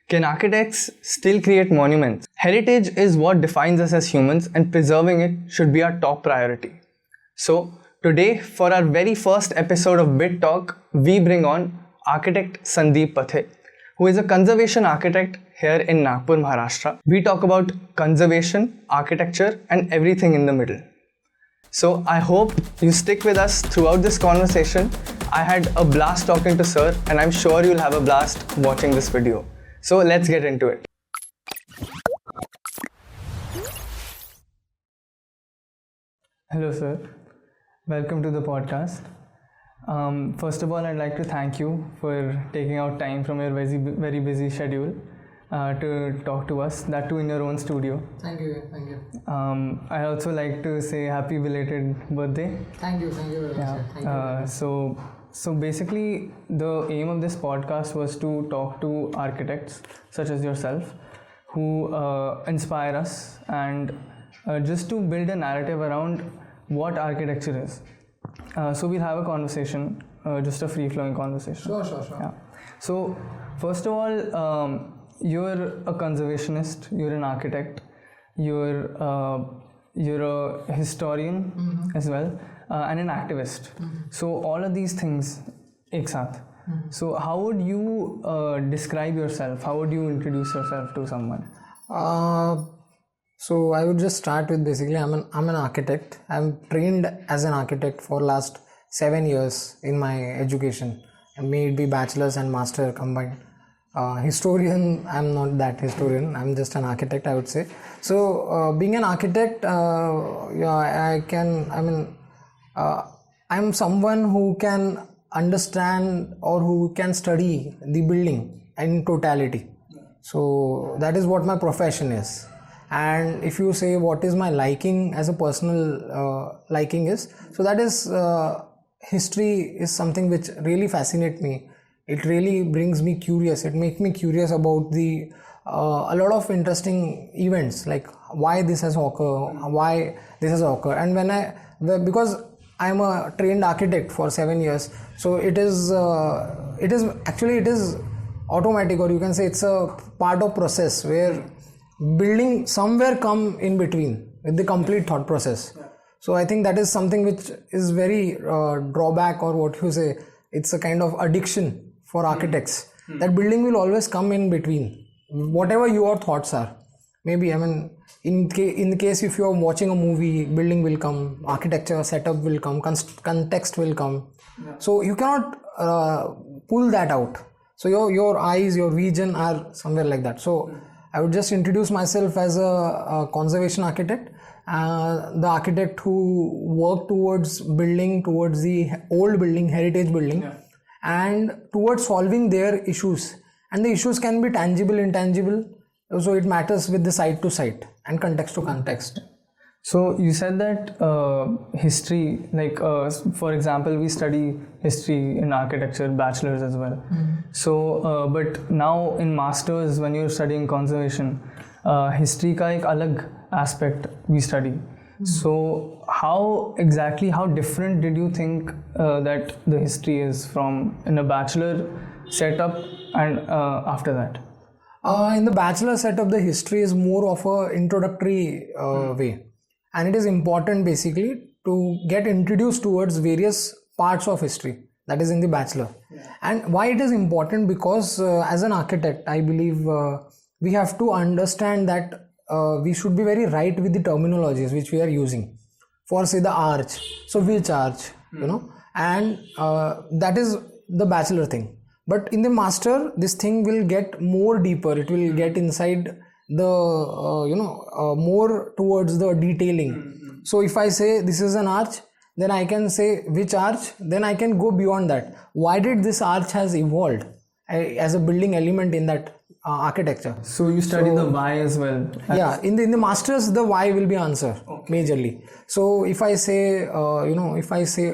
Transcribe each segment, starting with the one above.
Can architects still create monuments? Heritage is what defines us as humans, and preserving it should be our top priority. So, today, for our very first episode of BitTalk, we bring on architect Sandeep Pathe, who is a conservation architect here in Nagpur, Maharashtra. We talk about conservation, architecture, and everything in the middle. So I hope you stick with us throughout this conversation. I had a blast talking to Sir, and I'm sure you'll have a blast watching this video. So let's get into it. Hello, Sir. Welcome to the podcast. First of all, I'd like to thank you for taking out time from your very busy schedule to talk to us, that too in your own studio. Thank you. I'd also like to say happy belated birthday. Thank you very much. Thank you. So basically, the aim of this podcast was to talk to architects such as yourself who inspire us and just to build a narrative around what architecture is. So we'll have a conversation, just a free-flowing conversation. Sure. Yeah. So first of all, you're a conservationist, you're an architect, you're a historian as well, and an activist. So all of these things ek saath. So how would you describe yourself? How would you introduce yourself to someone? So I would just start with basically I'm an architect. I'm trained as an architect for last 7 years in my education. May it be bachelor's and master combined. Historian, I'm not that historian. I'm just an architect, I would say. So being an architect, I'm someone who can understand or who can study the building in totality. So that is what my profession is. And if you say what is my liking as a personal liking is, so that is history is something which really fascinates me. It really brings me curious. It makes me curious about the a lot of interesting events, like why this has occurred, and because I'm a trained architect for 7 years, so it is automatic, or you can say it's a part of process where building somewhere come in between with the complete thought process. So I think that is something which is very drawback, or what you say, it's a kind of addiction for architects. That building will always come in between whatever your thoughts are. Maybe in the case if you are watching a movie, building will come, architecture setup will come, context will come. So you cannot pull that out. So your eyes, your vision are somewhere like that. So I would just introduce myself as a conservation architect, the architect who work towards building, towards the old building, heritage building, and towards solving their issues. And the issues can be tangible, intangible. So it matters with the site to site and context to context. So you said that history, like for example, we study history in architecture, bachelor's as well. So, but now in masters, when you're studying conservation, history ka ek alag aspect we study. So how different did you think that the history is from in a bachelor setup and after that? In the bachelor setup, the history is more of a introductory way. And it is important basically to get introduced towards various parts of history that is in the bachelor. And why it is important? Because as an architect, I believe we have to understand that we should be very right with the terminologies which we are using. For say the arch, so which arch, and that is the bachelor thing. But in the master, this thing will get more deeper. It will get inside the more towards the detailing. So if I say this is an arch, then I can say which arch, then I can go beyond that. Why did this arch has evolved as a building element in that architecture? So you study the why as well. Yeah, in the masters, the why will be answer majorly. So if I say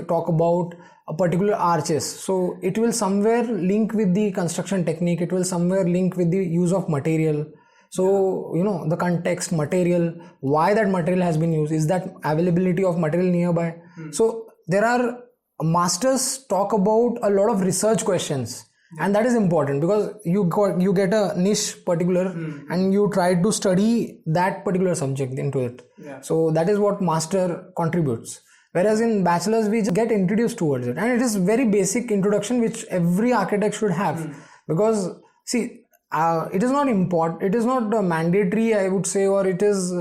talk about a particular arches, so it will somewhere link with the construction technique, it will somewhere link with the use of material. So the context, material, why that material has been used, is that availability of material nearby. So there are masters talk about a lot of research questions, and that is important because you get a niche particular and you try to study that particular subject into it. So that is what master contributes. Whereas in bachelor's we just get introduced towards it, and it is very basic introduction which every architect should have. Because see, it is not important, it is not mandatory, I would say, or it is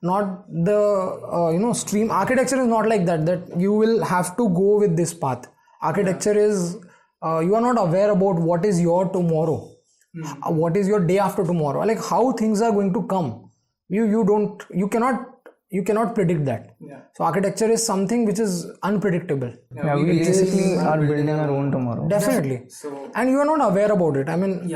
not the stream. Architecture is not like that you will have to go with this path. Architecture is you are not aware about what is your tomorrow, what is your day after tomorrow, like how things are going to come. You cannot predict that. So architecture is something which is unpredictable. We basically are building our own tomorrow. Definitely. And you are not aware about it. I mean,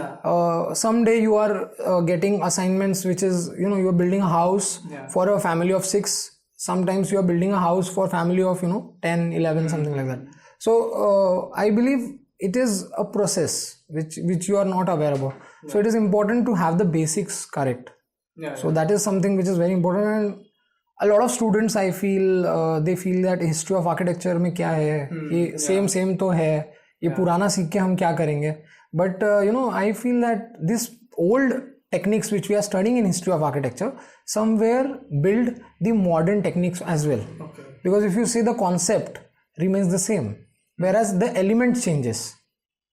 someday you are getting assignments which is, you are building a house for a family of 6. Sometimes you are building a house for family of 10, 11, something like that. So I believe it is a process which you are not aware about. So it is important to have the basics correct. So that is something which is very important. And a lot of students, I feel, they feel that history of architecture में क्या है, ये same तो है, ये पुराना सीख के हम क्या करेंगे. But I feel that this old techniques which we are studying in history of architecture somewhere build the modern techniques as well. Because if you see, the concept remains the same, whereas the element changes.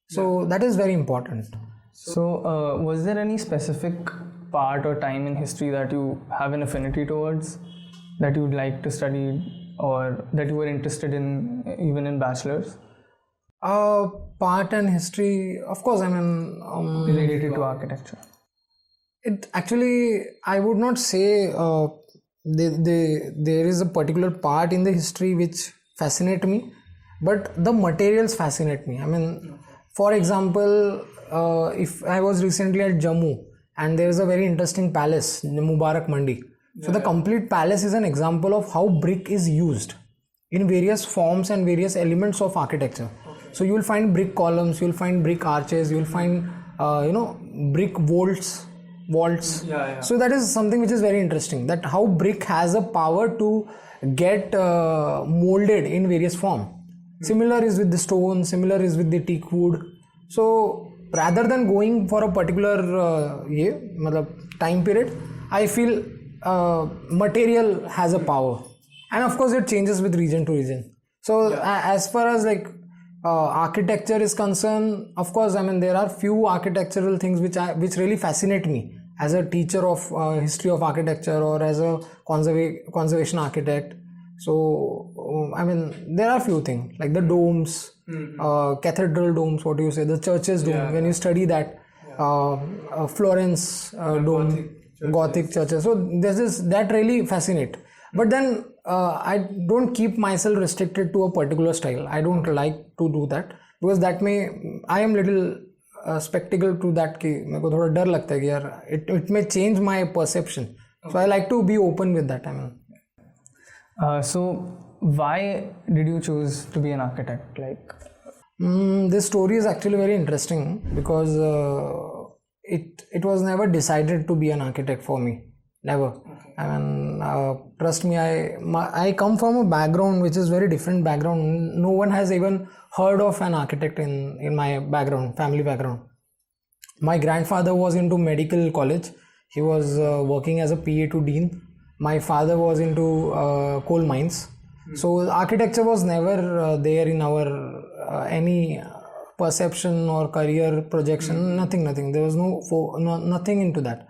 So that is very important. So was there any specific part or time in history that you have an affinity towards, that you would like to study, or that you were interested in even in bachelor's? Part and history, of course, I mean related to architecture. It actually, I would not say there is a particular part in the history which fascinate me, but the materials fascinate me. I mean, for example, if I was recently at Jammu and there is a very interesting palace, Mubarak Mandi. So the complete palace is an example of how brick is used in various forms and various elements of architecture. So you will find brick columns, you will find brick arches, you will find brick vaults. So that is something which is very interesting, that how brick has a power to get molded in various form. Similar is with the stone, similar is with the teak wood. So rather than going for a particular time period, I feel material has a power, and of course it changes with region to region. So as far as architecture is concerned, of course, I mean, there are few architectural things which really fascinate me as a teacher of history of architecture or as a conservation architect. So I mean, there are few things like the domes, cathedral domes, what do you say, the churches dome, when you study that, Florence dome, Gothic churches. So that really fascinate. But then I don't keep myself restricted to a particular style. I don't like to do that, because I am little skeptical to that कि मेरे को थोड़ा डर लगता है कि यार it may change my perception. So I like to be open with that. I mean. So why did you choose to be an architect? This story is actually very interesting because it was never decided to be an architect for me. Never. I mean, trust me, I come from a background which is very different background. No one has even heard of an architect in my background, family background. My grandfather was into medical college. He was working as a PA to dean. My father was into coal mines. So architecture was never there in our any perception or career projection. Nothing. There was nothing into that.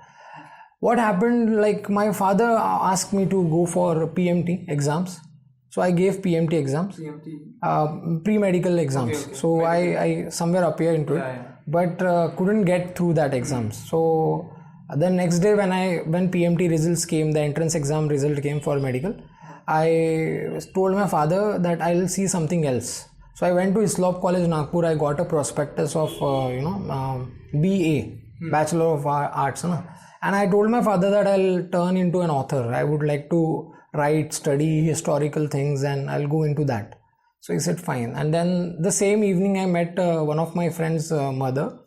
What happened, my father asked me to go for PMT exams. So I gave PMT exams, pre-medical exams. Okay, so I somewhere appear into it, but couldn't get through that exams. So the next day when PMT results came, the entrance exam result came for medical, I told my father that I'll see something else. So I went to Islop College, Nagpur. I got a prospectus of BA, Bachelor of Arts. And I told my father that I'll turn into an author. I would like to write, study historical things, and I'll go into that. So he said fine. And then the same evening I met one of my friend's mother.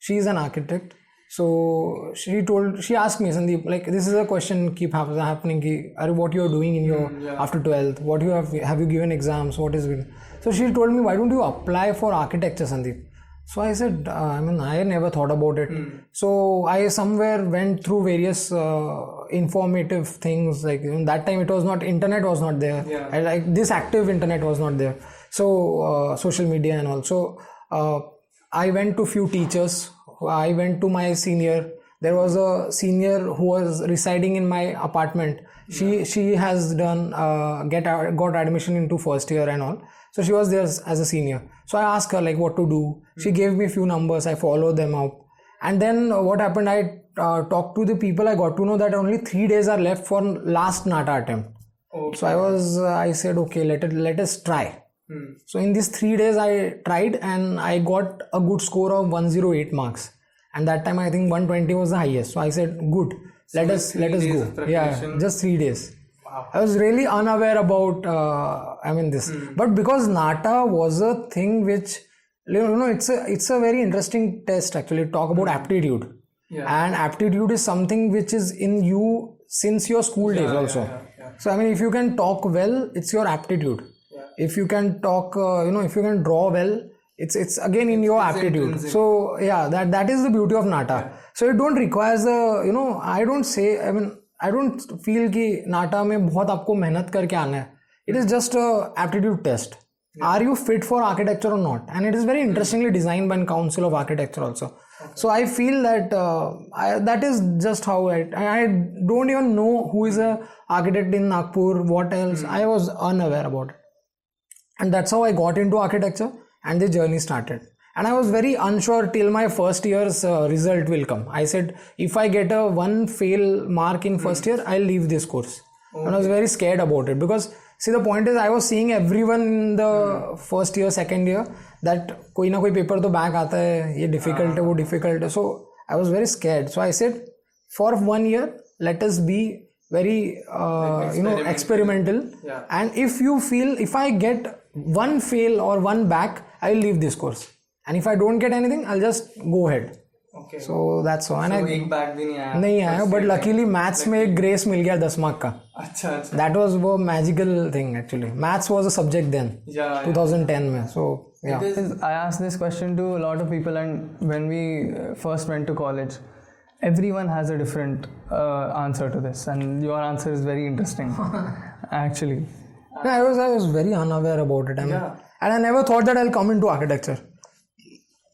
She is an architect. So she asked me, Sandeep, this is a question keep happening, what you are doing in your after 12th, what you have you given exams, what is it? So she told me, why don't you apply for architecture, Sandeep? So I said, I never thought about it. So I somewhere went through various informative things. Like that time it was not, internet was not there. This active internet was not there. So social media and all. So I went to few teachers. I went to my senior. There was a senior who was residing in my apartment. She has done got admission into first year and all. So she was there as a senior. So I asked her like what to do. She gave me a few numbers. I followed them up. And then what happened, I talked to the people. I got to know that only 3 days are left for last NATA attempt. So I said, okay, let us try. So in these 3 days I tried and I got a good score of 108 marks. And that time I think 120 was the highest. So I said, good, let us go. Yeah, just 3 days. Wow. I was really unaware about this. But because NATA was a thing which, it's a very interesting test actually. Talk about aptitude. And aptitude is something which is in you since your school days also. So if you can talk well, it's your aptitude. If you can talk, if you can draw well, it's again in your aptitude. Intrinsic. So that is the beauty of NATA. So it don't require I don't feel कि NATA में बहुत आपको मेहनत करके आना है. It is just a aptitude test. Are you fit for architecture or not? And it is very interestingly designed by Council of Architecture also. So I feel that that is just how I don't even know who is a architect in Nagpur, what else. I was unaware about it. And that's how I got into architecture and the journey started. And I was very unsure till my first year's result will come. I said, if I get a 1 fail mark in first year, I'll leave this course. And I was very scared about it because, see, the point is I was seeing everyone in the first year, second year that koi na koi paper to back aata hai, ye difficult hai, wo difficult hai. So I was very scared. So I said, for 1 year, let us be very, experimental. Yeah. And if I get 1 fail or 1 back, I'll leave this course. And if I don't get anything, I'll just go ahead. Okay. So that's all. So एक back भी नहीं आया. But luckily maths में एक grace मिल गया 10 mark का. अच्छा. That was वो magical thing actually. Maths was a subject then. 2010 में. So yeah. I asked this question to a lot of people, and when we first went to college, everyone has a different answer to this, and your answer is very interesting. Actually. I was very unaware about it. And I never thought that I'll come into architecture.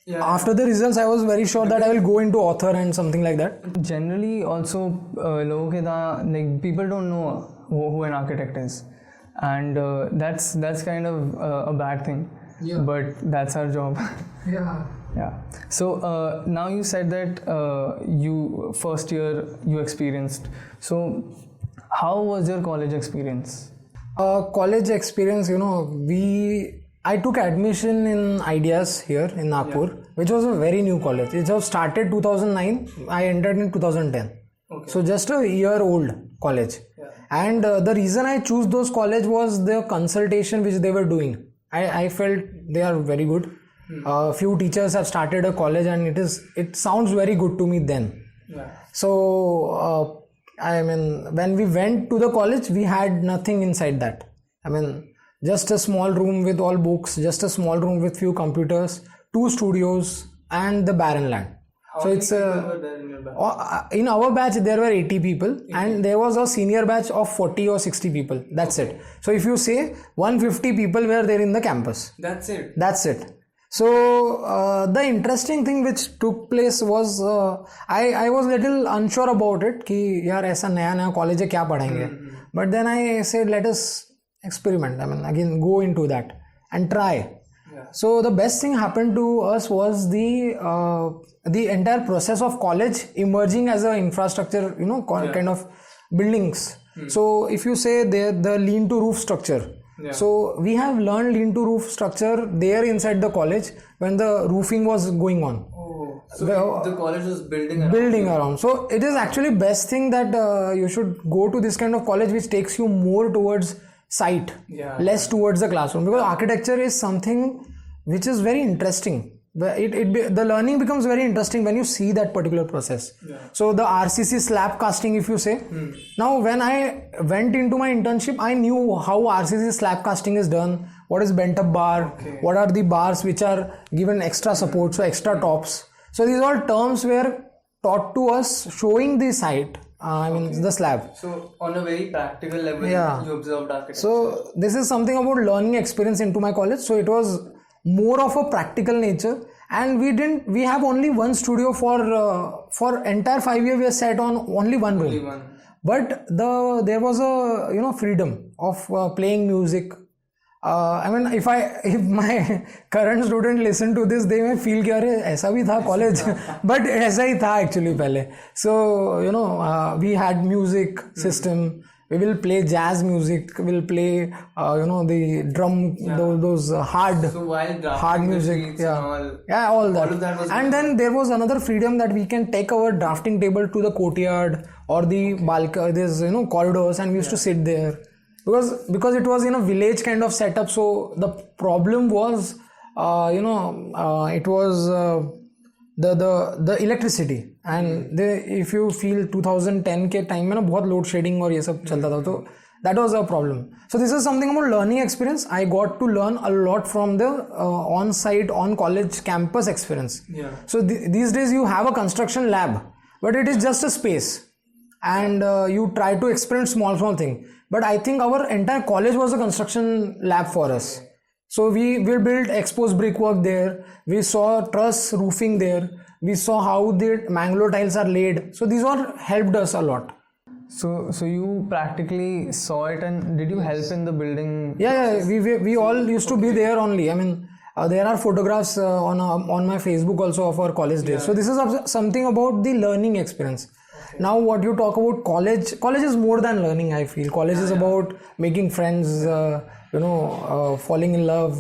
After the results, I was very sure that I will go into author and something like that. Generally, also, people don't know who an architect is, and that's kind of a bad thing. Yeah. But that's our job. Yeah. So now you said that you first year you experienced. So how was your college experience? College experience, I took admission in Ideas here in Nagpur, which was a very new college. It was started 2009. I entered in 2010. Okay. So just a year old college. Yeah. And the reason I chose those college was the consultation which they were doing. I felt they are very good. Few teachers have started a college and it sounds very good to me then. Yeah. So when we went to the college, we had nothing inside that. Just a small room with all books, just a small room with few computers, 2 studios, and the barren land. How many people were there in your batch? In our batch, there were 80 people, and there was a senior batch of 40 or 60 people. That's it. So if you say 150 people were there in the campus. That's it. So the interesting thing which took place was I was little unsure about it कि यार ऐसा नया college है क्या पढ़ाएंगे. But then I said let us experiment. Again go into that and try. Yeah. So the best thing happened to us was the entire process of college emerging as an infrastructure, kind of buildings. So if you say the lean to roof structure. Yeah. So we have learned lean to roof structure there inside the college when the roofing was going on. Oh, so the college was building around. So it is actually best thing that you should go to this kind of college which takes you more towards site, less towards the classroom, because architecture is something which is very interesting. The learning becomes very interesting when you see that particular process. Yeah. So the RCC slab casting, if you say, now when I went into my internship, I knew how RCC slab casting is done, what is bent up bar, what are the bars which are given extra support, so extra tops. So these all terms were taught to us showing the site, the slab. So on a very practical level, you observed architecture. So this is something about learning experience into my college. So it was more of a practical nature, and we have only one studio for entire 5 years. We are set on only one room. But there was a freedom of playing music. If my current student listen to this, they may feel कि अरे ऐसा भी था college, but ऐसा ही था actually पहले. So we had music system. We will play jazz music. We'll play the drum, those hard music. All that was and then there was another freedom that we can take our drafting table to the courtyard or the balcony. There's corridors, and we used to sit there. Because it was in a village kind of setup, so the problem was it was the electricity, and if you feel 2010 के time में ना बहुत load shedding और ये सब चलता था, तो that was a problem. So this is something about learning experience. I got to learn a lot from the on-site, on-college campus experience. So these days you have a construction lab, but it is just a space, and you try to experiment small thing. But I think our entire college was a construction lab for us. So we built exposed brickwork there. We saw truss roofing there. We saw how the Mangalore tiles are laid. So these all helped us a lot. So you practically saw it, and did you help in the building? Yeah. We all used to be there only. There are photographs on my Facebook also of our college days. So this is something about the learning experience. Now what you talk about college is more than learning. I feel college is about making friends, falling in love,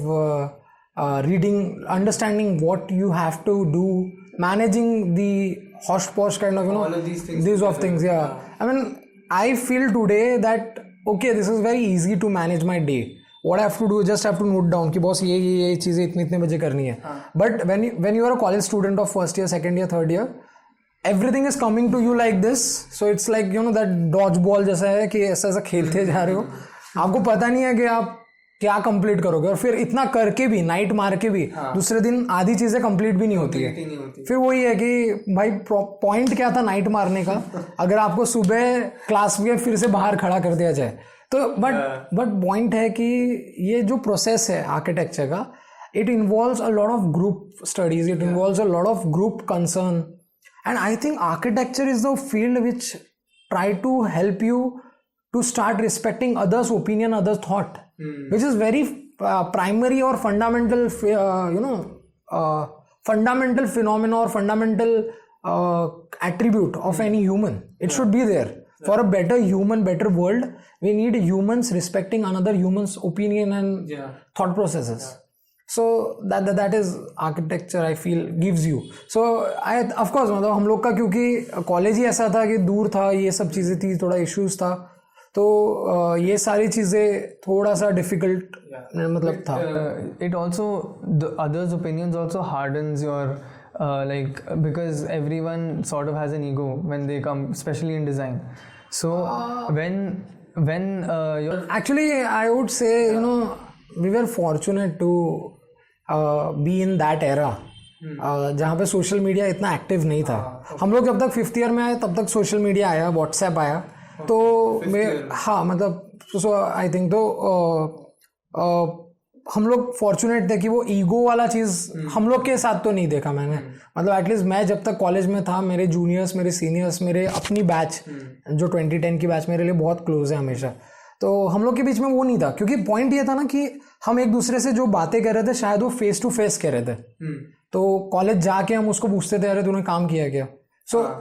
reading, understanding what you have to do, managing the hosh posh kind of all of these things. I feel today that this is very easy to manage my day. What I have to do, just have to note down कि boss ये चीजें इतने बजे करनी है. But when you are a college student of first year, second year, third year, everything is coming to you like this. So it's like that dodgeball जैसा है कि ऐसा खेलते जा रहे हो. आपको पता नहीं है कि आप क्या कंप्लीट करोगे, और फिर इतना करके भी, नाइट मार के भी दूसरे दिन आधी चीजें कंप्लीट भी नहीं होती है. फिर वही है कि भाई पॉइंट क्या था नाइट मारने का, अगर आपको सुबह क्लास में फिर से बाहर खड़ा कर दिया जाए तो. बट पॉइंट है कि ये जो प्रोसेस है आर्किटेक्चर का, it involves a lot of group studies, it involves a lot of group concern. And I think architecture is the field which try to help you to start respecting others' opinion, others' thought, which is very primary or fundamental, fundamental phenomena or fundamental attribute of any human. It should be there. For a better human, better world, we need humans respecting another human's opinion and thought processes. So that is architecture, I feel, gives you. So of course हम लोग का क्योंकि college ही ऐसा था कि दूर था, ये सब चीज़ें थी, थोड़ा इश्यूज था, तो ये सारी चीज़ें थोड़ा सा डिफिकल्ट था. It also, the others' opinions also hardens your because everyone sort of has an ego when they come, especially in design. So when you're actually, I would say we were fortunate to be in that era जहाँ पे social media इतना active नहीं था. हम लोग जब तक 5th year में आए तब तक सोशल मीडिया आया, व्हाट्सएप आया, तो आई थिंक तो हम लोग फॉर्चुनेट थे कि वो ईगो वाला चीज़ हम लोग के साथ तो नहीं देखा मैंने. एटलीस्ट मैं जब तक कॉलेज में था, मेरे जूनियर्स, मेरे सीनियर्स, मेरे अपनी बैच जो 2010 की बैच मेरे लिए बहुत क्लोज है हमेशा, तो हम लोग के बीच में वो नहीं था. क्योंकि पॉइंट ये था ना कि हम एक दूसरे से जो बातें कर रहे थे शायद वो फेस टू फेस कह रहे थे. तो कॉलेज जाके हम उसको पूछते थे, अरे तूने काम किया क्या.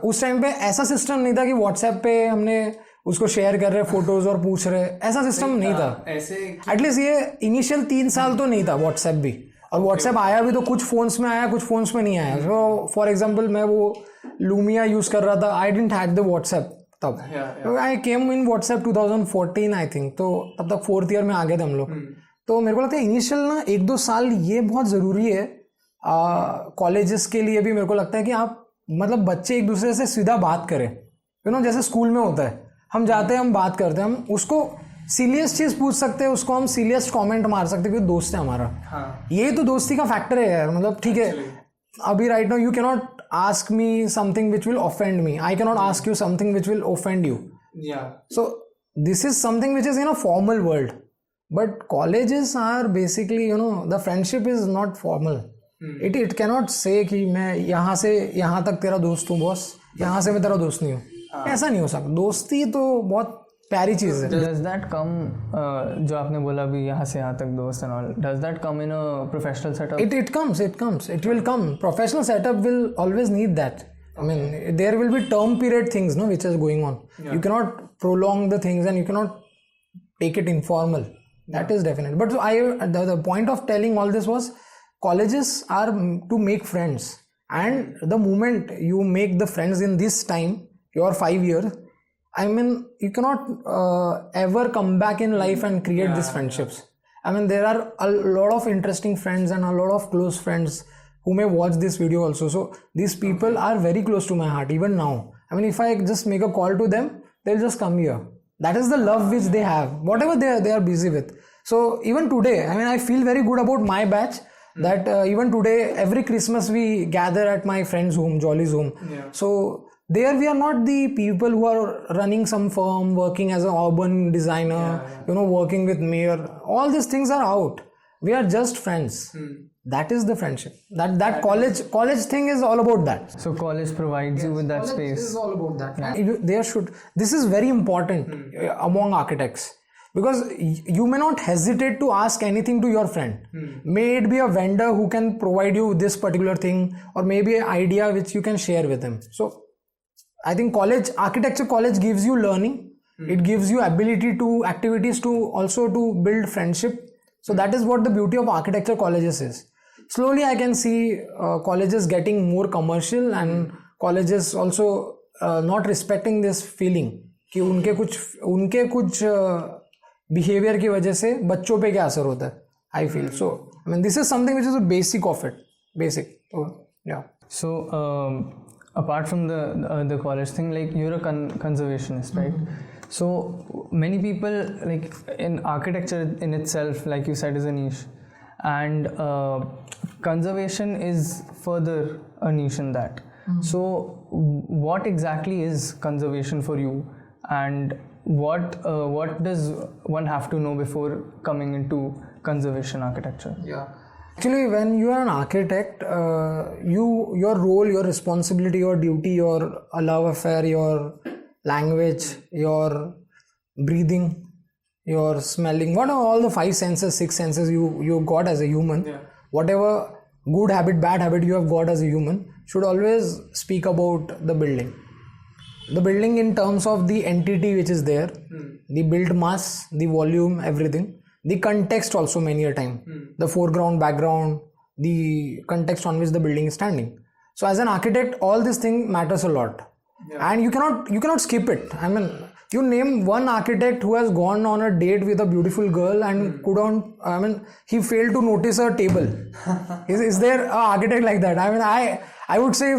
उस टाइम पे ऐसा सिस्टम नहीं था कि व्हाट्सएप पे हमने उसको शेयर कर रहे फोटोज और पूछ रहे, ऐसा सिस्टम नहीं था. एटलीस्ट ये इनिशियल 3 साल तो नहीं था व्हाट्सएप भी. और व्हाट्सएप आया भी तो कुछ फोन्स में आया, कुछ फोन्स में नहीं आया. सो फॉर एग्जाम्पल मैं वो लूमिया यूज कर रहा था, I didn't had the WhatsApp तब. आई केम इन व्हाट्सएप 2014 आई थिंक, तो तब तक 4th ईयर में आ गए थे हम लोग. तो मेरे को लगता है इनिशियल ना 1-2 साल ये बहुत ज़रूरी है कॉलेजेस के लिए भी. मेरे को लगता है कि आप बच्चे एक दूसरे से सीधा बात करें, जैसे स्कूल में होता है, हम जाते हैं, हम बात करते हैं, हम उसको सिलियस्ट चीज पूछ सकते हैं, उसको हम सिलियस्ट कमेंट मार सकते हैं क्योंकि दोस्त है हमारा. ये तो दोस्ती का फैक्टर है यार. मतलब ठीक है, अभी right now you can not ask me something which will offend me, I can not ask you something which will offend you. So this is something which is in a formal world, but colleges are basically the friendship is not formal. It cannot say कि मैं यहाँ से यहाँ तक तेरा दोस्त हूँ boss, यहाँ से मैं तेरा दोस्त नहीं हूँ. ऐसा नहीं हो सकता. दोस्ती तो बहुत प्यारी चीज है. Does that come जो आपने बोला भी यहाँ से यहाँ तक दोस्त and all, does that come in a professional setup? It comes. It will come. Professional setup will always need that. I mean, there will be term period things, no, which is going on. You cannot prolong the things and you cannot take it informal. That is definite. But the point of telling all this was, colleges are to make friends, and the moment you make the friends in this time, your 5 years, I mean, you cannot ever come back in life and create these friendships. I mean, there are a lot of interesting friends and a lot of close friends who may watch this video also. So these people are very close to my heart even now. I mean, if I just make a call to them, they'll just come here. That is the love which they have, whatever they are busy with. So even today, I mean, I feel very good about my batch. That even today, every Christmas we gather at my friend's home, Jolly's home. So there we are not the people who are running some firm, working as an urban designer, working with mayor. All these things are out. We are just friends. That is the friendship. That college thing is all about that. So college provides you with that space. This is all about that. This is very important among architects. Because you may not hesitate to ask anything to your friend. May it be a vendor who can provide you this particular thing, or maybe an idea which you can share with him. So I think architecture college gives you learning. It gives you ability to activities to also to build friendship. So that is what the beauty of architecture colleges is. Slowly I can see colleges getting more commercial, and colleges also not respecting this feeling कि उनके कुछ behaviour की वजह से बच्चों पे क्या असर होता है. I feel so. I mean, this is something which is a basic of it. Basic. या. So apart from the college thing, like you're a conservationist, right? So many people, like in architecture in itself, like you said, is a niche, and conservation is further a niche in that. So what exactly is conservation for you, and what does one have to know before coming into conservation architecture? Actually, when you are an architect, your role, your responsibility, your duty, your love affair, your language, your breathing, your smelling, what are all the 5 senses, 6 senses you got as a human, whatever good habit, bad habit you have got as a human, should always speak about the building. The building in terms of the entity which is there, the built mass, the volume, everything, the context also many a time, the foreground, background, the context on which the building is standing. So as an architect, all this thing matters a lot, and you cannot skip it. I mean, you name one architect who has gone on a date with a beautiful girl and he failed to notice a table. Is there an architect like that? I mean, I would say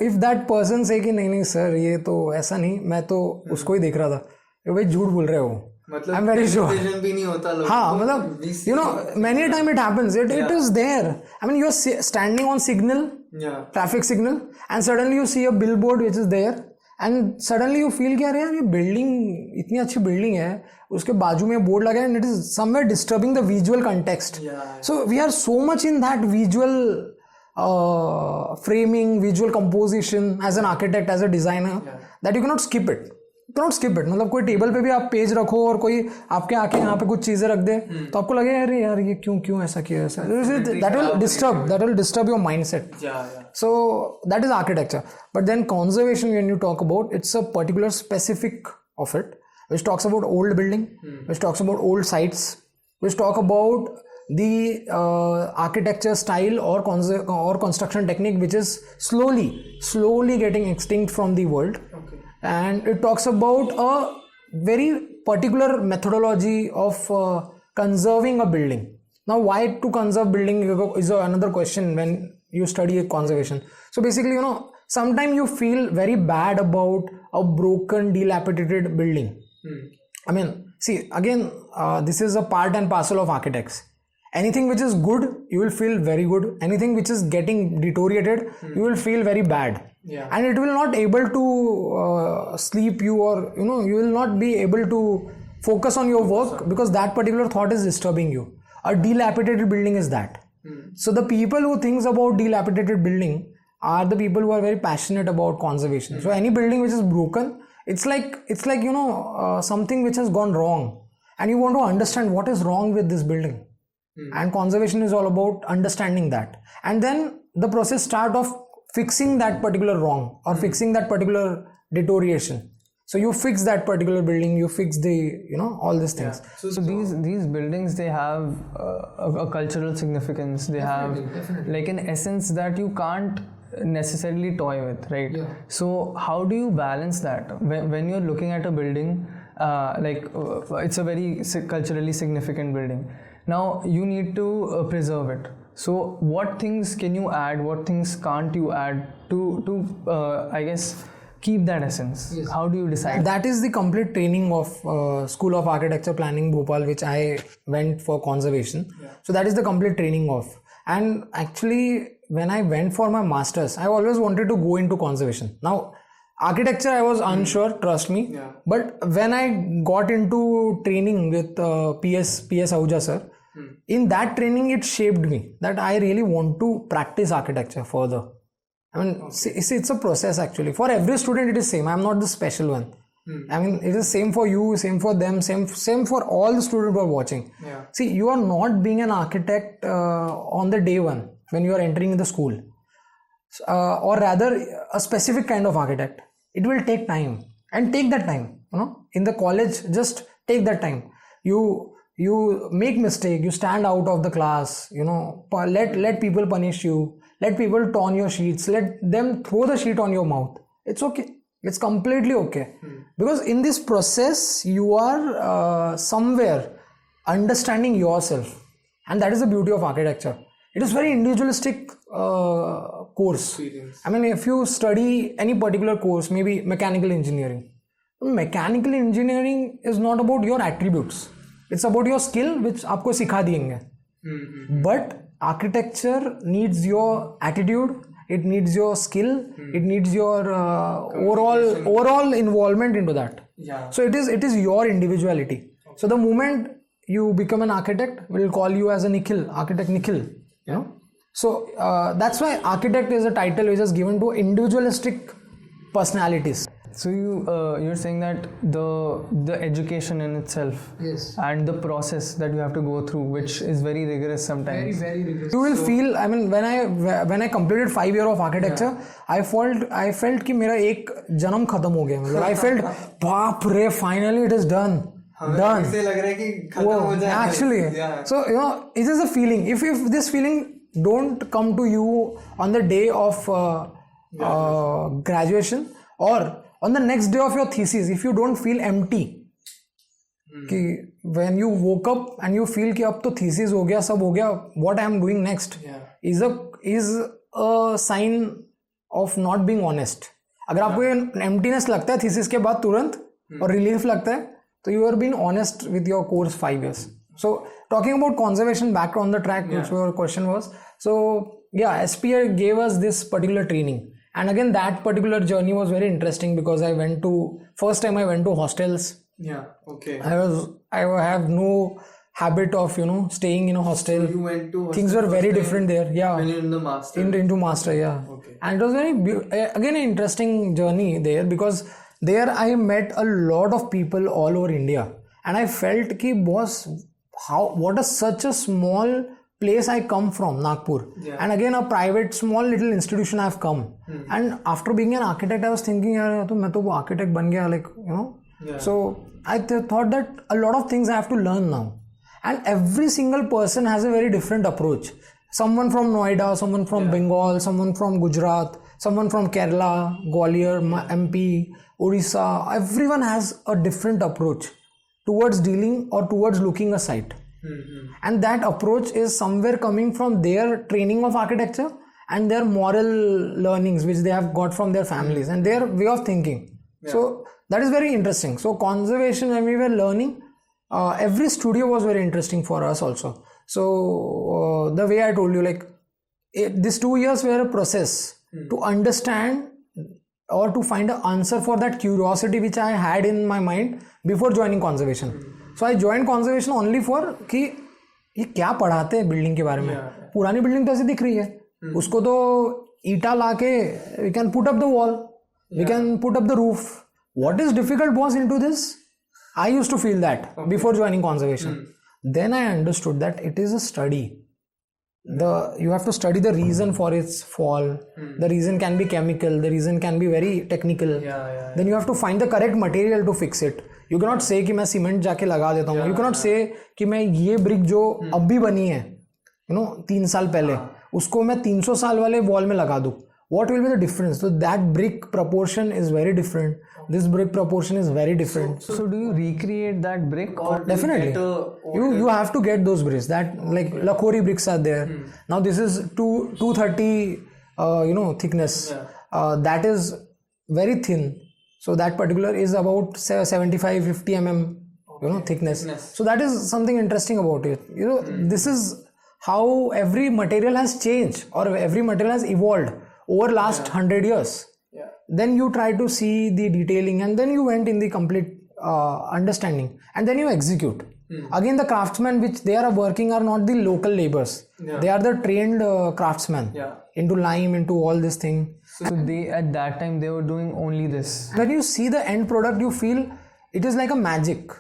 if that person say कि नहीं sir ये तो ऐसा नहीं, मैं तो उसको ही देख रहा था, ये भाई झूठ बोल रहे हो. I'm very sure. भी नहीं होता लोग. हाँ, मतलब many a time it happens. It is there. I mean, you're standing on signal, traffic signal, and suddenly you see a billboard which is there, and suddenly you feel कि यार ये building इतनी अच्छी building है, उसके बाजू में board लगा है, and it is somewhere disturbing the visual context. So we are so much in that visual framing, visual composition as an architect, as a designer, that you cannot skip it. मतलब कोई table पे भी आप page रखो और कोई आपके आके यहाँ पे कुछ चीजें रख दे, तो आपको लगे अरे यार ये क्यों ऐसा किया ऐसा. that will disturb your mindset. So that is architecture. But then conservation, when you talk about, it's a particular specific of it, which talks about old building, which talks about old sites, which talk about the architecture style or construction technique which is slowly getting extinct from the world. And it talks about a very particular methodology of conserving a building. Now, why to conserve building is another question when you study conservation. So basically, sometimes you feel very bad about a broken, dilapidated building. I mean, See, again, this is a part and parcel of architects. Anything which is good, you will feel very good. Anything which is getting deteriorated, you will feel very bad. Yeah. And it will not able to sleep you, or you will not be able to focus on your work because that particular thought is disturbing you. A dilapidated building is that. So the people who thinks about dilapidated building are the people who are very passionate about conservation. So any building which is broken, it's like something which has gone wrong, and you want to understand what is wrong with this building. And conservation is all about understanding that, and then the process start of fixing that particular wrong or fixing that particular deterioration. So you fix that particular building, you fix the all these things. Yeah. So these buildings, they have a cultural significance. They definitely. Like an essence that you can't necessarily toy with, right? Yeah. So how do you balance that when you're looking at a building? It's a very culturally significant building. Now you need to preserve it. So what things can you add? What things can't you add to I guess keep that essence? Yes. How do you decide? That is the complete training of School of Architecture Planning Bhopal, which I went for conservation. Yeah. So that is the complete training of. And actually, when I went for my masters, I always wanted to go into conservation. Now, architecture, I was unsure, trust me. Yeah. But when I got into training with PS Ahuja sir, in that training, it shaped me that I really want to practice architecture further. I mean, see, it's a process actually. For every student, it is same. I'm not the special one. I mean, it is same for you, same for them, same for all the students who are watching. Yeah. See, you are not being an architect on the day one when you are entering the school, or rather a specific kind of architect. It will take time, and take that time. In the college, just take that time. You make mistake, you stand out of the class, let people punish you, let people torn your sheets, let them throw the sheet on your mouth. It's okay. It's completely okay. Because in this process, you are somewhere understanding yourself. And that is the beauty of architecture. It is very individualistic course. Experience. I mean, if you study any particular course, maybe mechanical engineering is not about your attributes. It's about your skill, which aapko sikha diyenge. But architecture needs your attitude, it needs your skill, it needs your overall involvement into that. Yeah. So it is your individuality. So the moment you become an architect, we'll call you as a Nikhil, architect Nikhil. So that's why architect is a title which is given to individualistic personalities. So you're saying that the education in itself, yes, and the process that you have to go through, which is very rigorous sometimes. Very rigorous. You will feel. I mean, when I completed 5 years of architecture, yeah, I felt कि मेरा एक जन्म खत्म हो गया. मतलब I felt, बाप रे, finally it is done. Done. ऐसे लग रहा है कि खत्म हो जाए. Actually, yeah. So it is a feeling. If this feeling don't come to you on the day of graduation, or on the next day of your thesis, if you don't feel empty, कि when you woke up and you feel कि अब तो thesis हो गया, सब हो गया, what I am doing next, yeah, is a sign of not being honest. अगर आपको ये emptiness लगता है thesis के बाद तुरंत और relief लगता है, तो you are being honest with your course 5 years. So talking about conservation, back on the track, which your question was. So yeah, SPA gave us this particular training. And again, that particular journey was very interesting because first time I went to hostels. Yeah, okay. I have no habit of, staying in a hostel. So you went to things were very different there. Yeah. When you're in the master. Into master, yeah. Okay. And it was again an interesting journey there, because there I met a lot of people all over India. And I felt ki boss, what is such a small place I come from, Nagpur. Yeah. And again, a private, small little institution I've come. And after being an architect, I was thinking, yaar, main to architect ban gaya, like, Yeah. So I thought that a lot of things I have to learn now. And every single person has a very different approach. Someone from Noida, someone from Bengal, someone from Gujarat, someone from Kerala, Gwalior, MP, Odisha. Everyone has a different approach towards dealing or towards looking a site. And that approach is somewhere coming from their training of architecture and their moral learnings which they have got from their families and their way of thinking. So that is very interesting. So conservation, when we were learning, every studio was very interesting for us also. So the way I told you, like these 2 years were a process to understand or to find an answer for that curiosity which I had in my mind before joining conservation. So I joined conservation only for कि ये क्या पढ़ाते हैं building के बारे में. पुरानी building तो ऐसे दिख रही है, उसको तो ईटा लाके we can put up the wall, we can put up the roof. What is difficult was into this. I used to feel that before joining conservation. Then I understood that it is a study. You have to study the reason for its fall. The reason can be chemical, the reason can be very technical. Then you have to find the correct material to fix it. You cannot say कि मैं cement जाके लगा देता हूँ. You cannot say कि मैं ये brick जो अब भी बनी है 3 साल पहले उसको मैं 300 साल वाले वॉल में लगा दूँ. What will be the difference? So that brick proportion is very different. This brick proportion is very different. So do you recreate that brick? Or definitely. You have to get those bricks. That like Lahori Bricks are there. Now this is 230 thickness. That is very thin. So that particular is about 75-50 mm thickness. So that is something interesting about it. This is how every material has changed or every material has evolved over last 100 years. Then you try to see the detailing and then you went in the complete understanding and then you execute. Again, the craftsmen which they are working are not the local laborers. They are the trained craftsmen into lime, into all this thing. So they at that time they were doing only this. When you see the end product, you feel it is like a magic.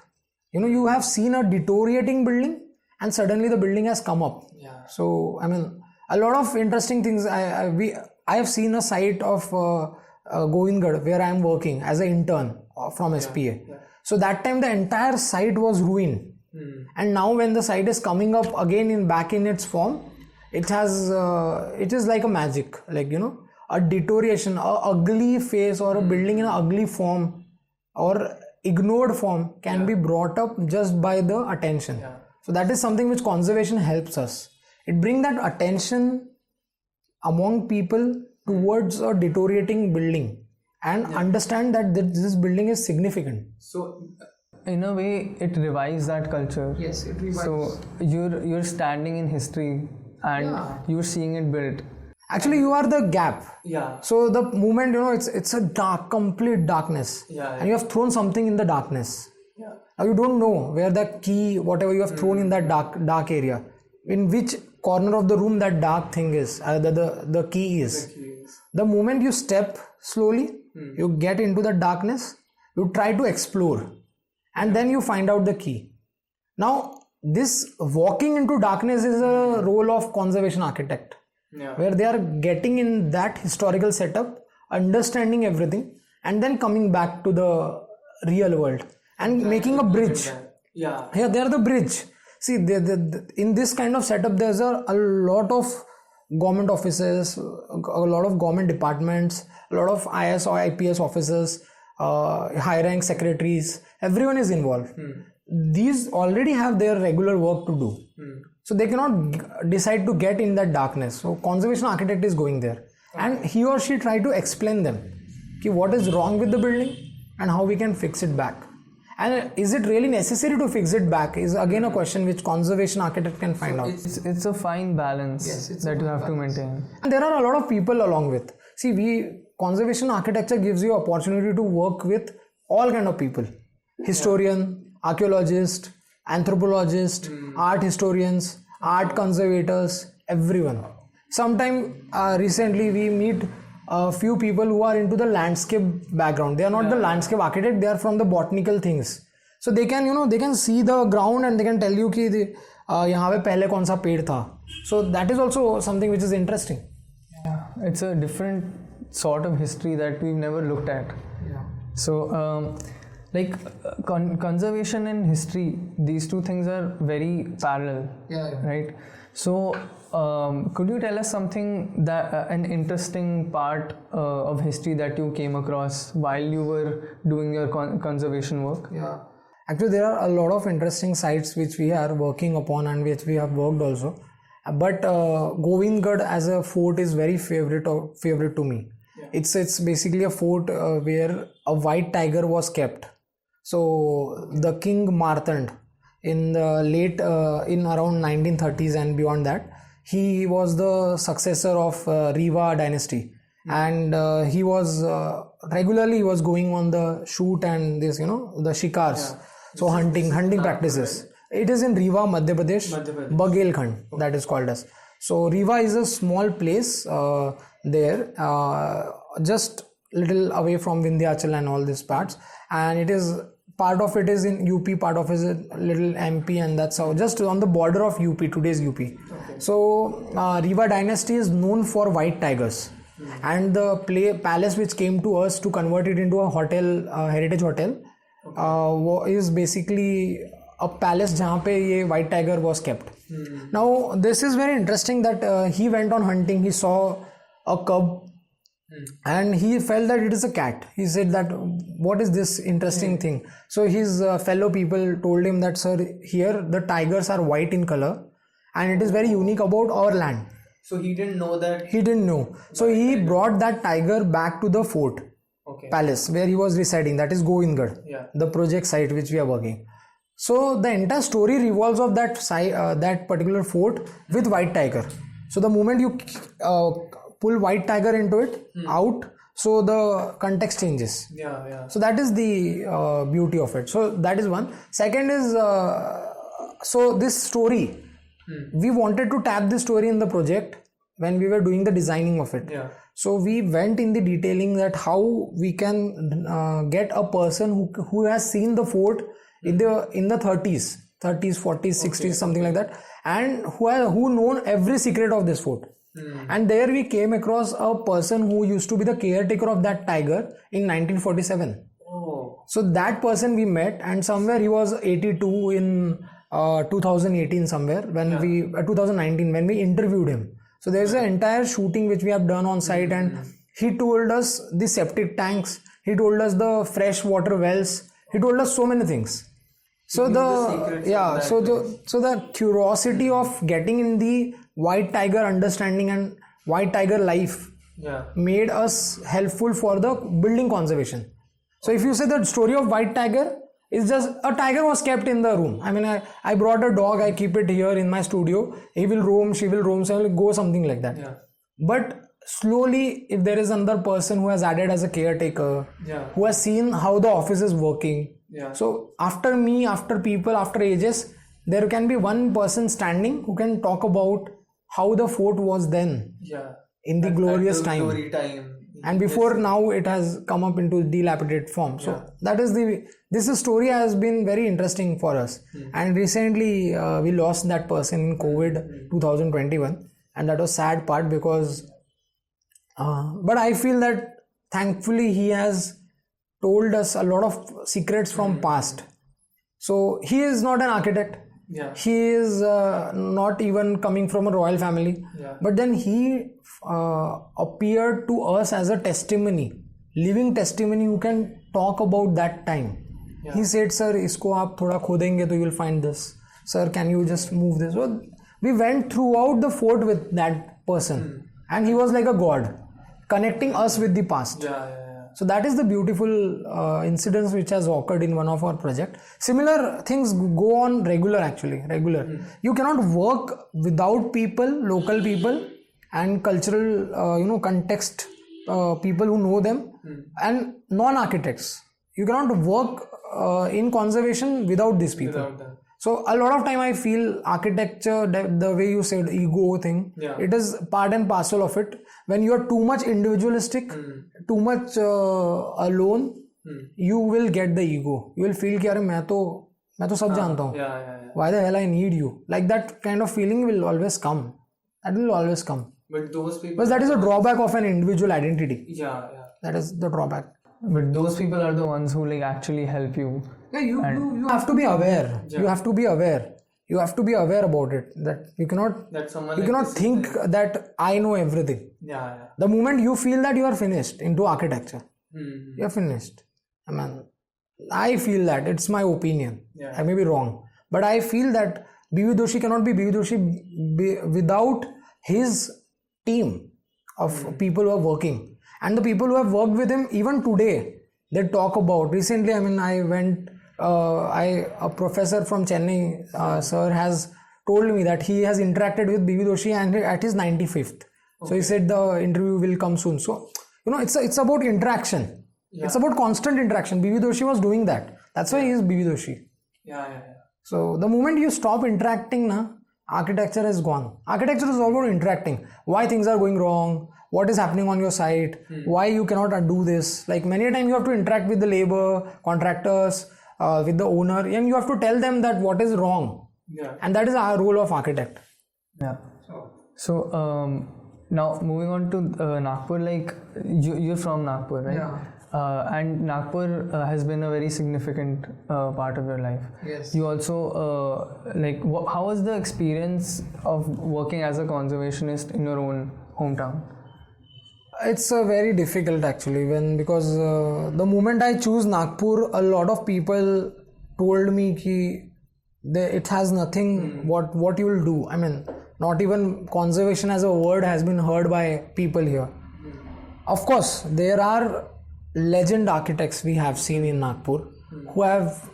You have seen a deteriorating building and suddenly the building has come up. So I mean, a lot of interesting things. I have seen a site of Govindgarh where I am working as an intern from SPA. So that time the entire site was ruined. And now when the site is coming up again back in its form, it is like a magic, like a deterioration, a ugly face or a building in an ugly form or ignored form can be brought up just by the attention. So that is something which conservation helps us. It brings that attention among people towards a deteriorating building and understand that this building is significant. So in a way it revives that culture. Yes, it revives. So you're standing in history and you're seeing it built. Actually you are the gap. So the moment it's a complete darkness and you have thrown something in the darkness. Now you don't know where the key, whatever you have thrown in that dark area, in which corner of the room that dark thing is, the key is. The moment you step slowly, you get into the darkness, you try to explore and then you find out the key. Now this walking into darkness is a role of conservation architect, where they are getting in that historical setup, understanding everything and then coming back to the real world and making a bridge. They are the bridge. See, in this kind of setup, there's a lot of government offices, a lot of government departments, a lot of IS or IPS officers, high rank secretaries, everyone is involved. These already have their regular work to do. So they cannot decide to get in that darkness. So conservation architect is going there and he or she try to explain them what is wrong with the building and how we can fix it back. And is it really necessary to fix it back is again a question which conservation architect can find out. It's a fine balance that you have to maintain. And there are a lot of people along with. See, conservation architecture gives you opportunity to work with all kind of people. Historian, archaeologist, anthropologist, art historians, art conservators, everyone. Sometime recently we meet a few people who are into the landscape background. They are not the landscape architect, they are from the botanical things. So they can they can see the ground and they can tell you कि यहाँ पे पहले कौन सा पेड़ था. So that is also something which is interesting. It's a different sort of history that we've never looked at. So conservation and history, these two things are very parallel, right? So could you tell us something that an interesting part of history that you came across while you were doing your conservation work? Actually there are a lot of interesting sites which we are working upon and which we have worked also, but Govindgarh as a fort is very favorite to me. It's basically a fort where a white tiger was kept. So the king Martand, in the late in around 1930s and beyond that. He was the successor of Riva dynasty, and he was regularly he was going on the shoot and this, the shikars, so hunting practices. It is in Riva, Madhya Pradesh. Baghelkhand, that is called as. So Riva is a small place there, just little away from Vindhyachal and all these parts, and it is part of it is in UP, part of it is a little MP, and that's how just on the border of UP, today's UP. Okay. So Riva dynasty is known for white tigers, and the palace which came to us to convert it into a hotel, heritage hotel, is basically a palace jahan pe ye white tiger was kept. Now this is very interesting that he went on hunting, he saw a cub, and he felt that it is a cat. He said that what is this interesting thing? So his fellow people told him that, sir, here the tigers are white in color and it is very unique about our land. So he didn't know that? He didn't know. So he brought that tiger back to the fort, palace where he was residing, that is Govindgarh, the project site which we are working. So the entire story revolves of that that particular fort with white tiger. So the moment you pull white tiger into it out, so the context changes. So that is the beauty of it. So that is one. Second is so this story, we wanted to tap this story in the project when we were doing the designing of it. So we went in the detailing that how we can get a person who has seen the fort in the 30s, 40s, 60s, something like that, and who known every secret of this fort. And there we came across a person who used to be the caretaker of that tiger in 1947. So that person we met, and somewhere he was 82 in 2018 somewhere when 2019 when we interviewed him. So there's an entire shooting which we have done on site, and he told us the septic tanks, he told us the fresh water wells, he told us so many things. So the curiosity of getting in the white tiger understanding and white tiger life made us helpful for the building conservation. So if you say the story of white tiger is just a tiger was kept in the room. I mean, I brought a dog, I keep it here in my studio. He will roam, she will roam, so I will go, something like that. But slowly, if there is another person who has added as a caretaker, who has seen how the office is working. So after me, after people, after ages, there can be one person standing who can talk about how the fort was then in the glorious time. And before now it has come up into dilapidated form. So that is this story has been very interesting for us. And recently we lost that person in COVID 2021, and that was sad part because but I feel that thankfully he has told us a lot of secrets from past. So he is not an architect. He is not even coming from a royal family, but then he appeared to us as a testimony, living testimony who can talk about that time. He said, sir, isko aap thoda khodenge to you will find this. Sir, can you just move this? So we went throughout the fort with that person, and he was like a god, connecting us with the past. So that is the beautiful incidents which has occurred in one of our projects. Similar things go on regular. You cannot work without people, local people, and cultural context people who know them, and non-architects. You cannot work in conservation without these people. So a lot of time I feel architecture, the way you said ego thing, it is part and parcel of it. When you are too much individualistic, too much alone, you will get the ego. You will feel कि अरे मैं तो सब जानता हूँ. Why the hell I need you? Like that kind of feeling will always come. That will always come. But those people. Because that is a drawback of an individual identity. That is the drawback. But those people are the ones who actually help you. You have to be aware. You have to be aware. You have to be aware about it. That you cannot think that I know everything. The moment you feel that you are finished into architecture, you are finished. I feel that. It's my opinion. I may be wrong, but I feel that B.V. Doshi cannot be B.V. Doshi without his team of people who are working. And the people who have worked with him, even today, they talk about. Recently, I went a professor from Chennai, sir, has told me that he has interacted with B.V. Doshi and at his 95th. So he said the interview will come soon. So, it's about interaction. Yeah. It's about constant interaction. B.V. Doshi was doing that. That's why he is B.V. Doshi. Yeah. So the moment you stop interacting, architecture is gone. Architecture is all about interacting. Why things are going wrong, what is happening on your site, why you cannot do this. Like many a time you have to interact with the labor, contractors, with the owner, and you have to tell them that what is wrong. Yeah. And that is our role of architect. Yeah. So now moving on to Nagpur, like you're from Nagpur, right? Yeah. And Nagpur has been a very significant part of your life. Yes. You also how was the experience of working as a conservationist in your own hometown? It's very difficult actually because the moment I choose Nagpur, a lot of people told me that it has nothing what you will do. I mean, not even conservation as a word has been heard by people here. Of course, there are legend architects we have seen in Nagpur who have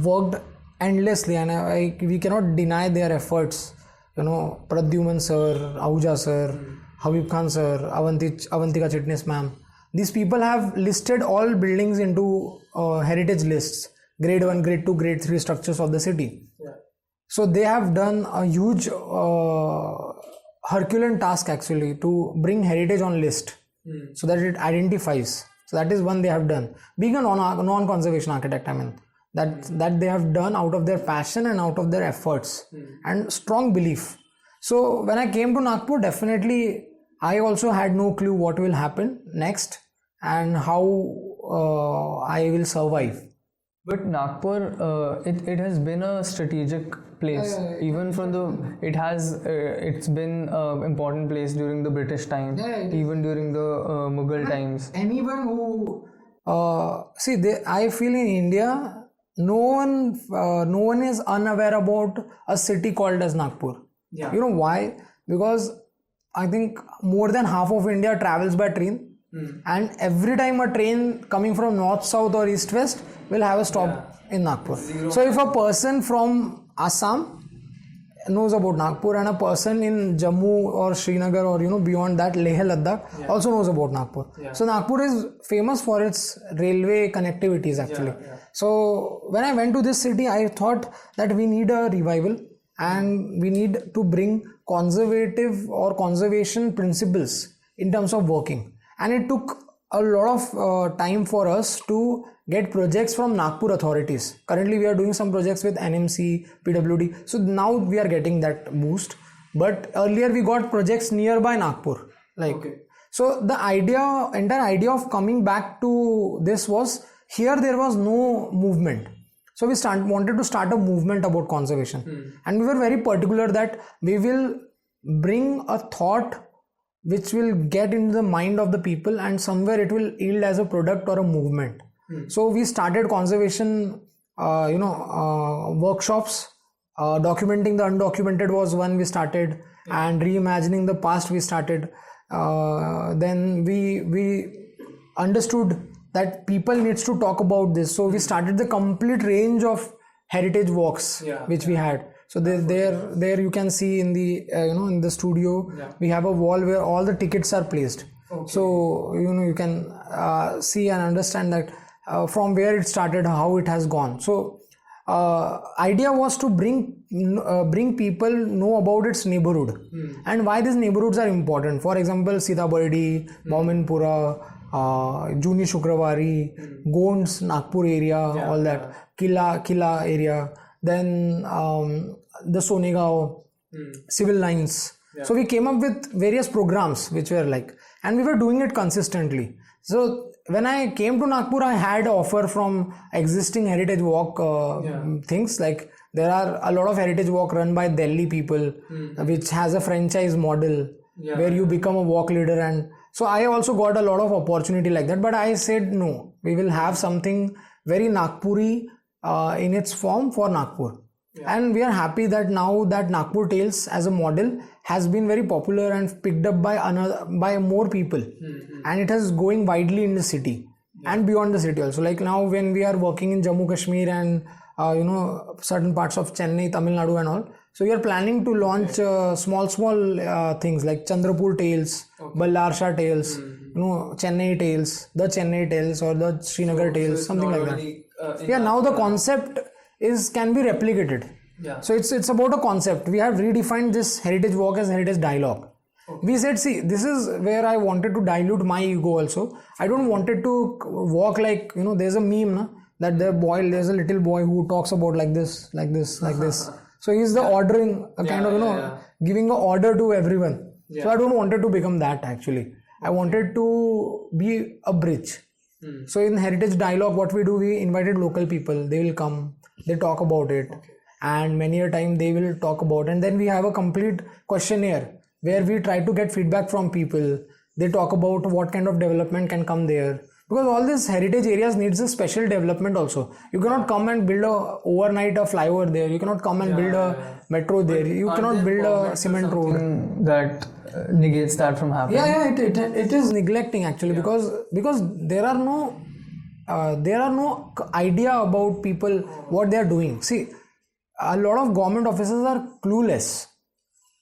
worked endlessly, and we cannot deny their efforts. Pradyuman sir, Ahuja sir, Habib Khan sir, Avantika Chitnis ma'am. These people have listed all buildings into heritage lists, grade 1, grade 2, grade 3 structures of the city. Yeah. So they have done a huge Herculean task actually to bring heritage on list so that it identifies. So that is one they have done. Being a non-conservation architect, I mean, that they have done out of their passion and out of their efforts and strong belief. So when I came to Nagpur, definitely I also had no clue what will happen next and how I will survive. But Nagpur, it has been a strategic place. Even from it's been an important place during the British time, even during the Mughal times. Anyone who I feel in India, no one is unaware about a city called as Nagpur. Yeah. You know why? Because I think more than half of India travels by train. And every time a train coming from north, south or east, west will have a stop in Nagpur. So if a person from Assam knows about Nagpur and a person in Jammu or Srinagar or beyond that, Leh Ladakh also knows about Nagpur. So Nagpur is famous for its railway connectivities actually. So when I went to this city, I thought that we need a revival and we need to bring conservative or conservation principles in terms of working. And it took a lot of time for us to get projects from Nagpur authorities. Currently, we are doing some projects with NMC, PWD. So now we are getting that boost. But earlier we got projects nearby Nagpur. So the entire idea of coming back to this was, here there was no movement. So we wanted to start a movement about conservation. And we were very particular that we will bring a thought which will get into the mind of the people and somewhere it will yield as a product or a movement. So we started conservation workshops. Documenting the undocumented was one we started, and reimagining the past we started. Then we understood that people needs to talk about this, so we started the complete range of heritage walks which we had. So there you can see in the in the studio we have a wall where all the tickets are placed. So you can see and understand that from where it started, how it has gone. So idea was to bring people know about its neighborhood and why these neighborhoods are important. For example, Sitabardi, Bauminpura, Juni Shukravari, Gonds, Nagpur area, all that, Killa area, then the Sonegao, civil lines. So we came up with various programs which were and we were doing it consistently. So when I came to Nagpur, I had offer from existing heritage walk things. There are a lot of heritage walk run by Delhi people, which has a franchise model where you become a walk leader, and so I also got a lot of opportunity like that. But I said no, we will have something very Nagpuri in its form for Nagpur. And we are happy that now that Nagpur Tales as a model has been very popular and picked up by more people, and it is going widely in the city. and beyond the city also. Like now when we are working in Jammu Kashmir and certain parts of Chennai, Tamil Nadu and all, so we are planning to launch small things like Chandrapur Tales, Ballarsha Tales, Chennai Tales, the Chennai Tales or the Srinagar Tales, something like that. Now the concept can be replicated. So it's about a concept. We have redefined this heritage walk as heritage dialogue. We said, see, this is where I wanted to dilute my ego also. I don't wanted to walk like, there's a meme that there's a little boy who talks about like this. So he's the ordering, giving an order to everyone. So I don't wanted to become that actually. I wanted to be a bridge. So in heritage dialogue, what we do, we invited local people. They will come, they talk about it. And many a time they will talk about, and then we have a complete questionnaire where we try to get feedback from people. They talk about what kind of development can come there, because all these heritage areas needs a special development also. You cannot come and build overnight a flyover there. You cannot come and build a metro there. You cannot build a cement road. That negates that from happening. It is neglecting actually, because there are no idea about people what they are doing. See, a lot of government officers are clueless.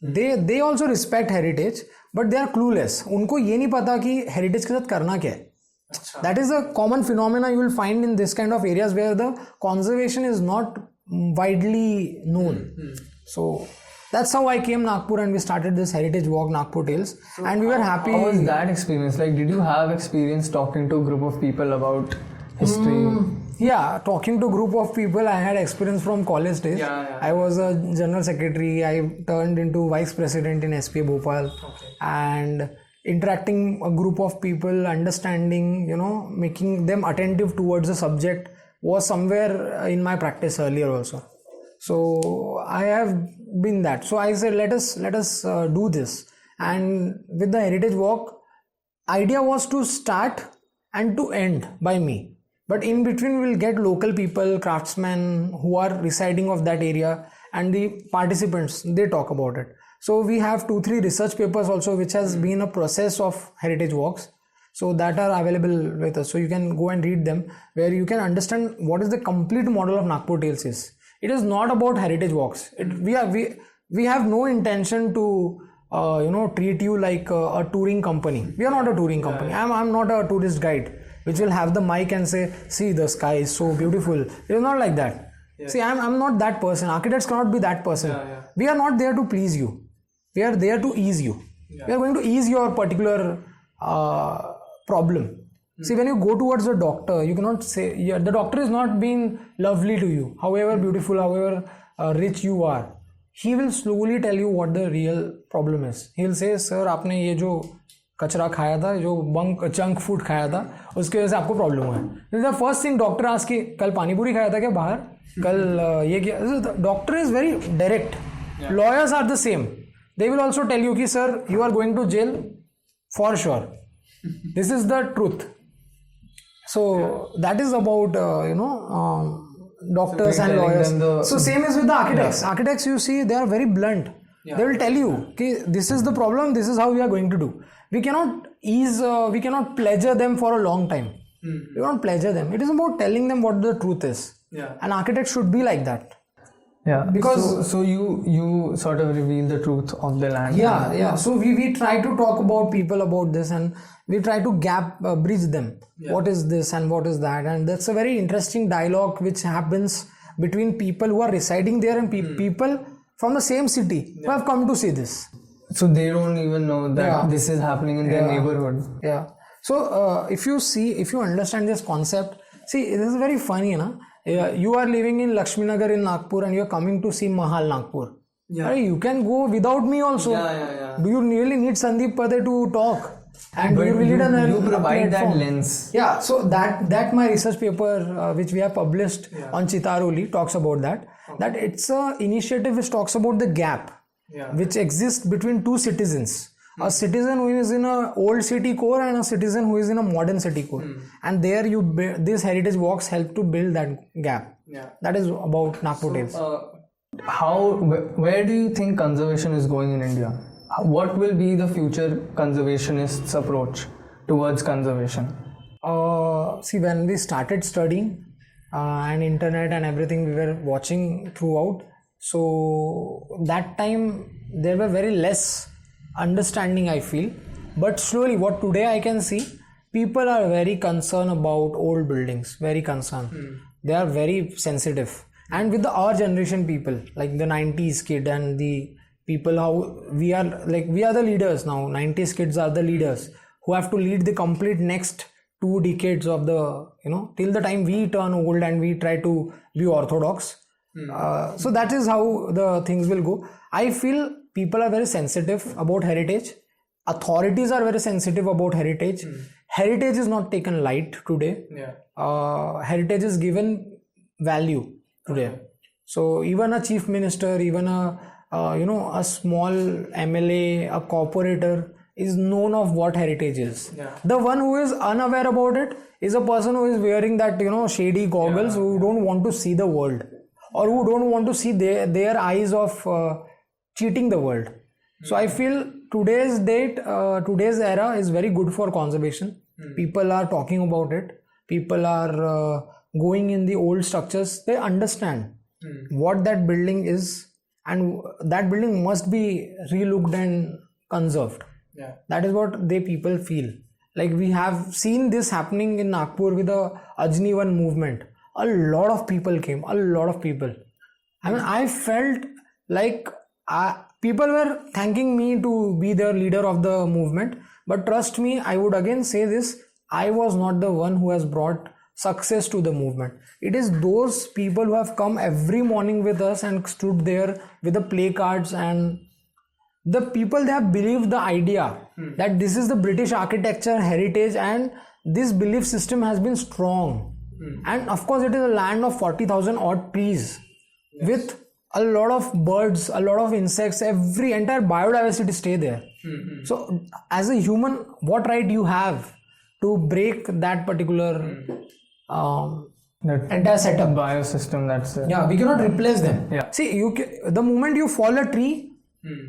They also respect heritage, but they are clueless. उनको ये नहीं पता कि heritage के साथ करना क्या है. That is a common phenomena you will find in this kind of areas where the conservation is not widely known. So that's how I came Nagpur and we started this heritage walk, Nagpur Tales, and we were happy. How was that experience? Like, did you have experience talking to a group of people about history? Talking to a group of people, I had experience from college days. I was a general secretary. I turned into vice president in SPA Bhopal. And interacting a group of people, understanding, making them attentive towards the subject was somewhere in my practice earlier also. So I have been that. So I said, let us do this. And with the heritage walk, idea was to start and to end by me. But in between, we'll get local people, craftsmen who are residing of that area, and the participants, they talk about it. So we have 2-3 research papers also, which has been a process of heritage walks. So that are available with us. So you can go and read them, where you can understand what is the complete model of Nagpur Tales is. It is not about heritage walks. We have no intention to treat you like a touring company. We are not a touring company. I'm not a tourist guide which will have the mic and say, see, the sky is so beautiful. It is not like that. See, I'm not that person. Architects cannot be that person. We are not there to please you. We are there to ease you. We are going to ease your particular problem. See, when you go towards a doctor, you cannot say, the doctor is not being lovely to you. However beautiful, however rich you are, he will slowly tell you what the real problem is. He will say, sir, आपने ये जो कचरा खाया था, जो junk food खाया था, उसकी वजह से आपको प्रॉब्लम हुआ है. द फर्स्ट थिंग डॉक्टर आज की, कल पानी पूरी खाया था क्या बाहर, कल ये किया. Doctor is very direct. Lawyers are the same. They will also tell you कि sir, you are going to jail for sure. This is the truth. So that is about doctors and lawyers. So same is with the architects. Architects, you see, they are very blunt. They will tell you, okay, this is the problem, this is how we are going to do. We cannot pleasure them for a long time. We cannot pleasure them. It is about telling them what the truth is. An architect should be like that. Because so you sort of reveal the truth of the land. So we try to talk about people about this, and we try to bridge them. What is this and what is that, and that's a very interesting dialogue which happens between people who are residing there and people from the same city who have come to see this. So they don't even know that this is happening in their neighborhood. So if you understand this concept, see, this is very funny, na? You are living in Lakshmi Nagar in Nagpur and you are coming to see Mahal Nagpur. You can go without me also. Do you really need Sandeep Pathe to talk? And but you really you provide that lens. So that my research paper which we have published on Chitaroli talks about that. That it's a initiative which talks about the gap which exists between two citizens. A citizen who is in a old city core and a citizen who is in a modern city core. And there these heritage walks help to build that gap. That is about Nagpur Tales. Where do you think conservation is going in India? What will be the future conservationists' approach towards conservation? See, when we started studying and internet and everything we were watching throughout, so that time there were very less understanding, I feel. But slowly, what today I can see, people are very concerned about old buildings, very concerned. They are very sensitive. And with our generation people, like the 90s kid and the people, how we are the leaders now. 90s kids are the leaders who have to lead the complete next 2 decades of the, till the time we turn old and we try to be orthodox. So that is how the things will go. I feel people are very sensitive about heritage. Authorities are very sensitive about heritage. Heritage is not taken light today. Heritage is given value today. So even a chief minister, even a small MLA, a corporator is known of what heritage is. The one who is unaware about it is a person who is wearing that shady goggles, who don't want to see the world, or who don't want to see their eyes of cheating the world. So I feel today's era is very good for conservation. People are talking about it. People are going in the old structures. They understand what that building is, and that building must be relooked and conserved. That is what people feel. Like we have seen this happening in Nagpur with the Ajnivan movement. A lot of people came. I mean, I felt like people were thanking me to be the leader of the movement. But trust me, I would again say this, I was not the one who has brought success to the movement. It is those people who have come every morning with us and stood there with the placards, and the people, they have believed the idea that this is the British architecture heritage, and this belief system has been strong. And of course it is a land of 40,000 odd trees with a lot of birds, a lot of insects, entire biodiversity stay there. So as a human, what right you have to break that particular entire setup, biosystem? That's we cannot replace them. See, the moment you fall a tree,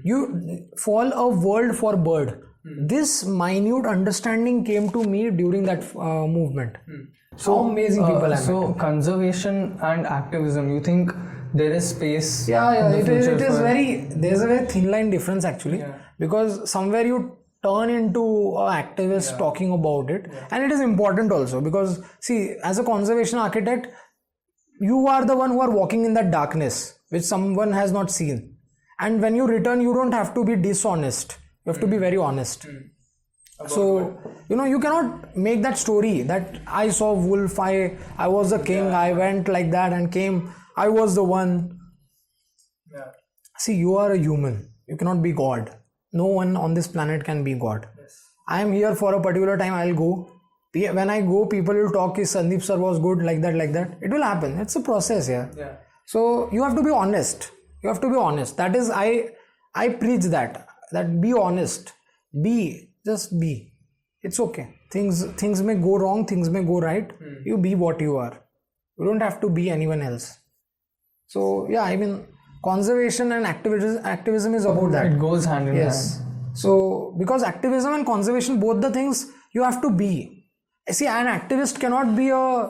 you fall a world for bird. This minute understanding came to me during that movement. So amazing people. So conservation and activism, you think there is space? There's a very thin line difference actually, because somewhere you turn into an activist talking about it, and it is important also because, see, as a conservation architect, you are the one who are walking in that darkness which someone has not seen, and when you return, you don't have to be dishonest, you have to be very honest. So you cannot make that story that I saw wolf, I was the king, I went like that and came, I was the one. See, you are a human, you cannot be God. No one on this planet can be God. I am here for a particular time, I'll go. When I go, people will talk, Sandeep sir was good, like that. It will happen. It's a process. So you have to be honest. That is, I preach that be honest. Just be. It's okay. Things may go wrong, things may go right. You be what you are. You don't have to be anyone else. So I mean, conservation and activism is about that. It goes hand in hand. So because activism and conservation, both the things you have to be. See, an activist cannot be a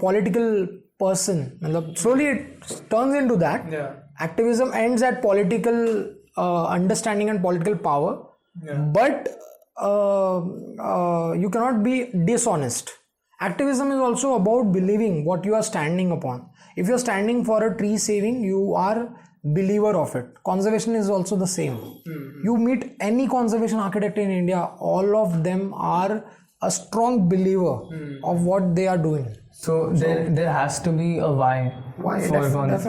political person. Slowly it turns into that. Activism ends at political understanding and political power. But you cannot be dishonest. Activism is also about believing what you are standing upon. If you are standing for a tree saving, you are believer of it. Conservation is also the same. You meet any conservation architect in India, all of them are a strong believer of what they are doing. So there has to be a why for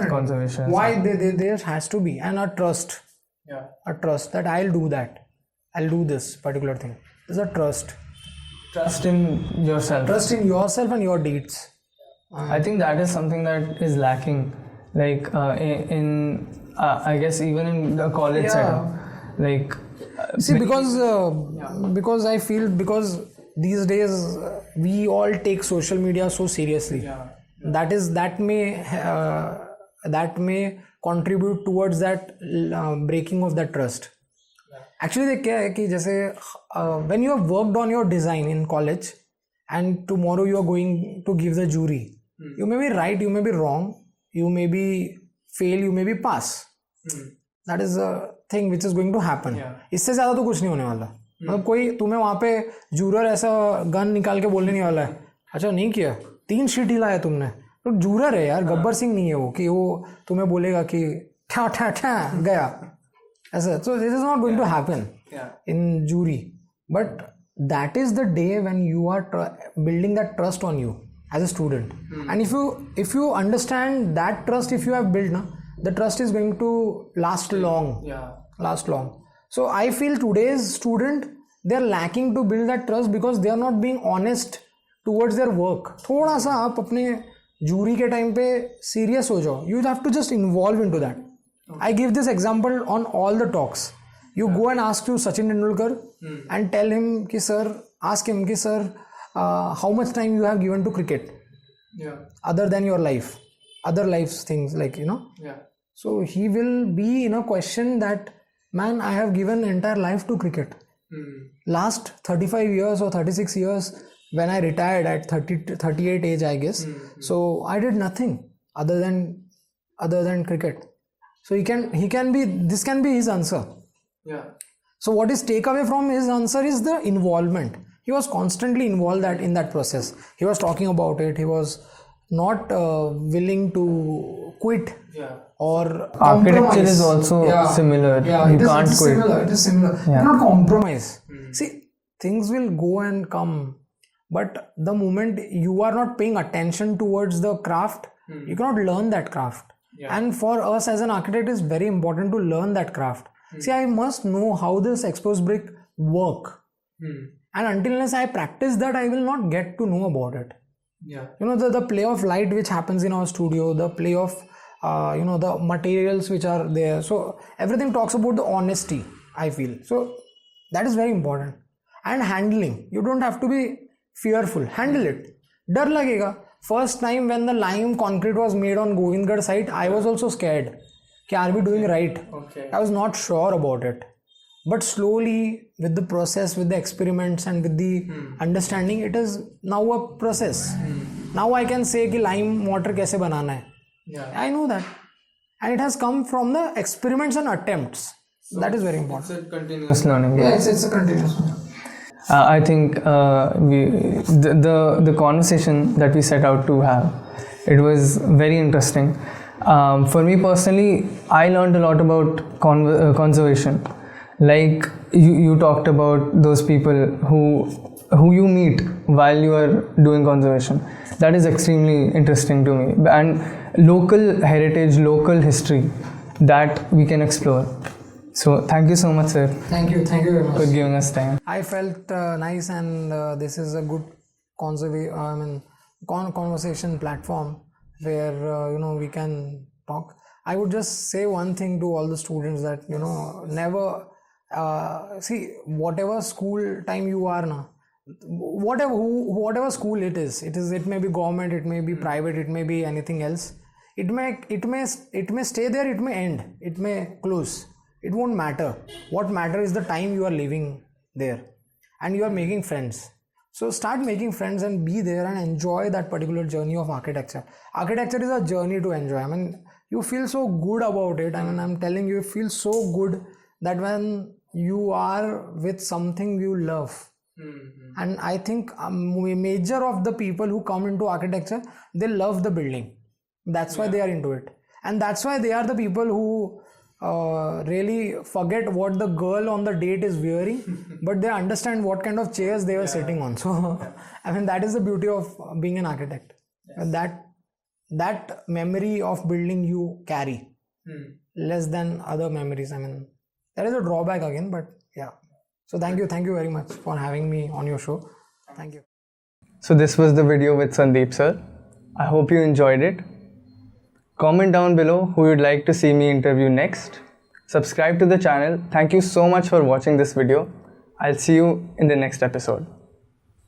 conservation. Why there has to be, and a trust. A trust that I'll do that. I'll do this particular thing. There's a trust. Trust in yourself. Trust in yourself and your deeds. I think that is something that is lacking. Like in I guess even in the college setup. Like because I feel, because these days we all take social media so seriously. That may contribute towards that breaking of that trust. Actually देख क्या है कि जैसे when you have worked on your design in college and tomorrow you are going to give the jury, you may be right, you may be wrong, you may be fail, you may be pass. That is a thing which is going to happen. इससे ज़्यादा तो कुछ नहीं होने वाला. मतलब कोई तुम्हें वहाँ पे जूरर ऐसा गन निकाल के बोलने नहीं वाला है, अच्छा नहीं किया, 3 शीट ही लाया तुमने, तो जूरर है यार, गब्बर सिंह नहीं है वो कि वो तुम्हें बोलेगा कि ठा ठा ठा गया ऐसा. So this is not going to happen in jury. But that is the day when you are building that trust on you as a student. And if you understand that trust, if you have built the trust is going to last long. So I feel today's student, they are lacking to build that trust because they are not being honest towards their work. थोड़ा सा आप अपने jury के time पे serious हो जाओ. You have to just involve into that. I give this example on all the talks. You go and ask to Sachin Tendulkar and tell him कि sir, ask him कि sir, how much time you have given to cricket, other than your life, other life's things, like so he will be in a question that, man, I have given entire life to cricket. Last 35 years or 36 years, when I retired at 38 age, I guess, so I did nothing other than cricket. So he can be, this can be his answer. So what is take away from his answer is the involvement. He was constantly involved in that process. He was talking about it. He was not willing to quit or architecture is also similar. You can't quit. It is similar. You cannot compromise. See, things will go and come, but the moment you are not paying attention towards the craft, you cannot learn that craft. And for us as an architect, it's very important to learn that craft. See, I must know how this exposed brick work. And until unless I practice that, I will not get to know about it. The play of light which happens in our studio, the play of the materials which are there. So everything talks about the honesty, I feel. So that is very important. And handling. You don't have to be fearful. Handle it. Dar lagega. First time when the lime concrete was made on Govindgarh site, I was also scared. Are we doing right? I was not sure about it. But slowly, with the process, with the experiments and with the understanding, it is now a process. Now I can say कि lime mortar कैसे बनाना है. I know that. And it has come from the experiments and attempts. So that is very important. It's a continuous learning. It's a continuous learning. I think the conversation that we set out to have, it was very interesting. For me personally, I learned a lot about conservation. Like you talked about those people who you meet while you are doing conservation. That is extremely interesting to me. And local heritage, local history that we can explore. So thank you so much, sir. Thank you very much for giving us time. I felt nice, and this is a good conversation platform where we can talk. I would just say one thing to all the students that never see, whatever school time you are now, whatever school it may be government, it may be private, it may be anything else. It may stay there, it may end, it may close. It won't matter. What matters is the time you are living there, and you are making friends. So start making friends and be there and enjoy that particular journey of architecture. Architecture is a journey to enjoy. I mean, you feel so good about it. I mean, I'm telling you, it feels so good that when you are with something you love. And I think a major of the people who come into architecture, they love the building. That's why they are into it. And that's why they are the people who really forget what the girl on the date is wearing, but they understand what kind of chairs they were sitting on. So I mean, that is the beauty of being an architect. That memory of building you carry less than other memories. I mean, there is a drawback again, but yeah. So thank you very much for having me on your show. Thank you. So this was the video with Sandeep sir. I hope you enjoyed it. Comment down below who you'd like to see me interview next. Subscribe to the channel. Thank you so much for watching this video. I'll see you in the next episode.